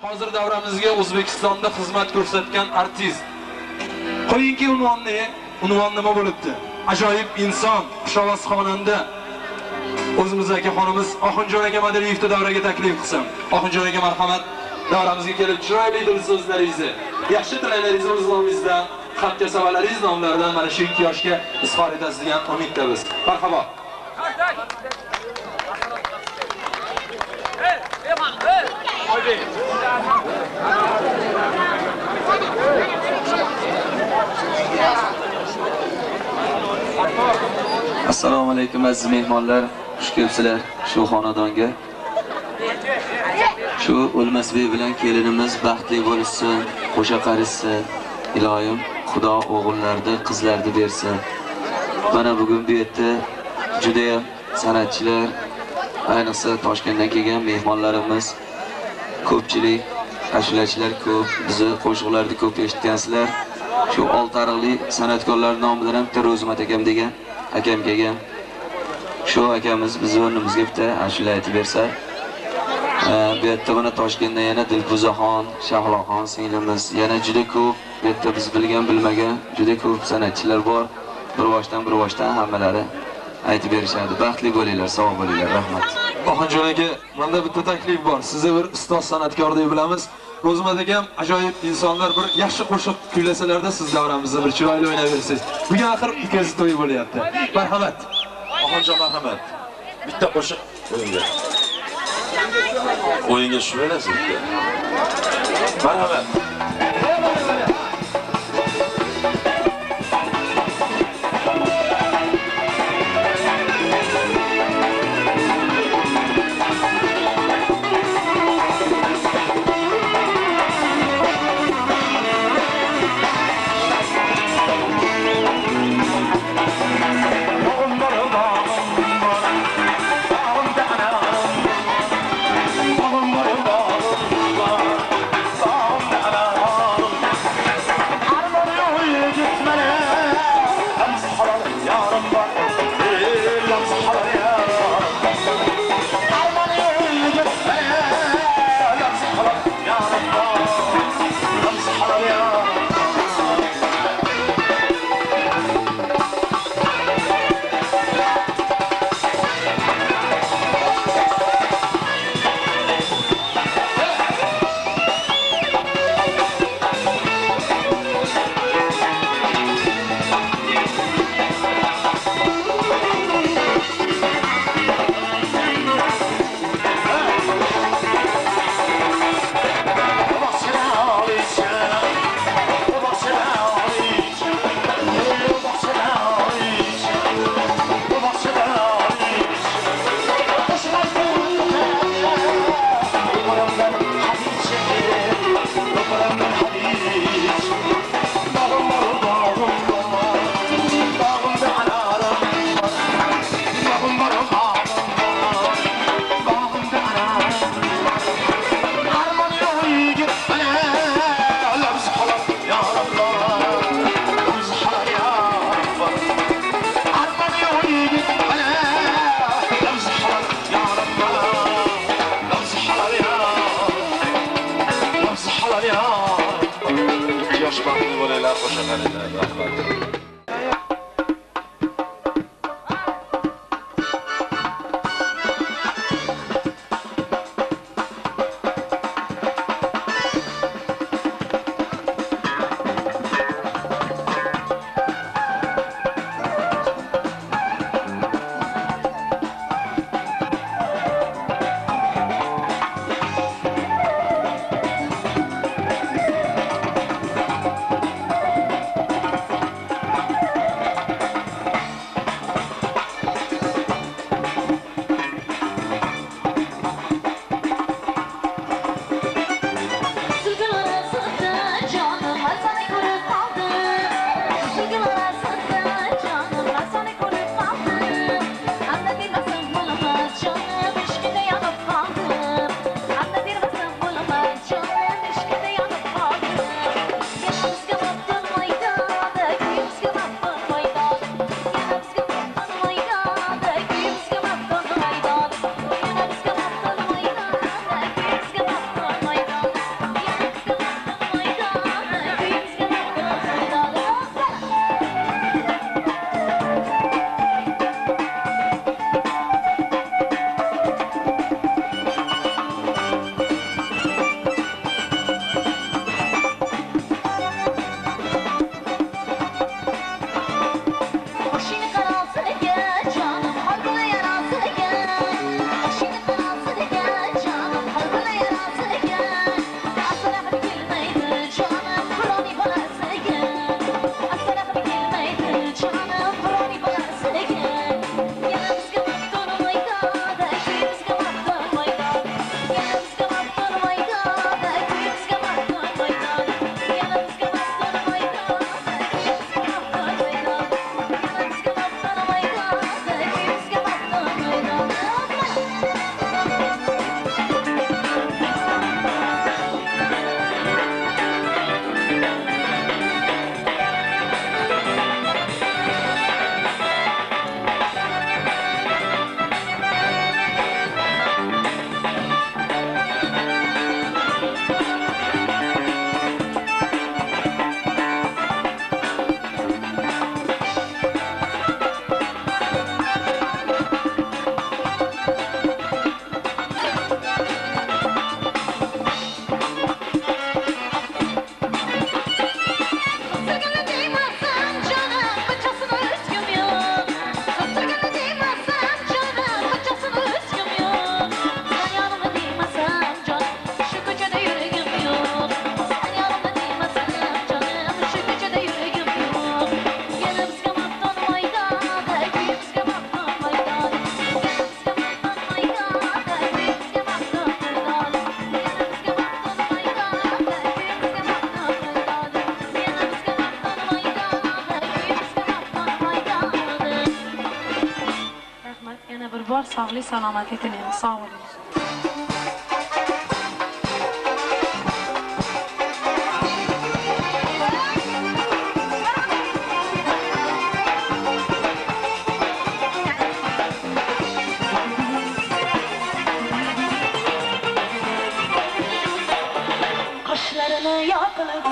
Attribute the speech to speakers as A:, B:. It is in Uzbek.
A: hozir davramizga O'zbekistonda xizmat ko'rsatgan artist. Qo'yingki unvon nima bo'libdi? Ajoyib inson, xushovoz xonanda. O'zimiz akaxonimiz Oxunjon aka Madiriyevni davraga taklif qilsam. Oxunjon aka marhamat, davramizga kelib chiroyli dil so'zlaringizni, yaxshi tilaklaringizni o'z nomingizdan, xatga savolaringiz nomlaridan mana shu 2 yoshga izhor etasiz degan umiddamiz. Marhabo.
B: Assalomu alaykum aziz mehmonlar, xush kelibsizlar shu xonadonga. Shu o'lmasbek bilan kelinimiz baxtli bo'lsin, qo'sha qarishsin. Iloyim Xudo o'g'illarni, qizlarni bersin. Mana bugun bu yerda juda ham san'atchilar, ayniqsa Toshkentdan kelgan mehmonlarimiz ko'pchilik, ashulachilar ko'p, bizni qo'shiqlarni ko'p eshitgansizlar. Shu oltariqli san'atkorlar nomidan ham Ro'zmat akam degan akam kelgan. Shu akamiz biz o'rnimizga bitta ashula aytib bersa. Bu yerda mana Toshkentdan yana Dilfuzaxon, Shahloxon singlimiz, yana juda ko'p, bu yerda biz bilgan bilmagan juda ko'p san'atchilar bor. Bir boshdan hammalari aytib berishadi. Baxtli bo'linglar, sog' bo'linglar, rahmat.
A: Oxunjon aka, menda bitta taklif bor. Sizni bir ustoz san'atkor deb bilamiz. Ro'zmat akam ajoyib insonlar, bir yaxshi qo'shiq kuylasalarda siz davramizda bir chiroyli o'ynayverasiz. Bugun axir ikkinchi to'y bo'lyapti. Marhamat.
C: Oxunjon marhamat. Bitta qo'shiq o'yinga. O'yinga shu berasiz. Marhamat.
D: baravar sog'lik salomatlik tilaymiz. Sog' bo'ling.
E: Qoshlarini yoqilib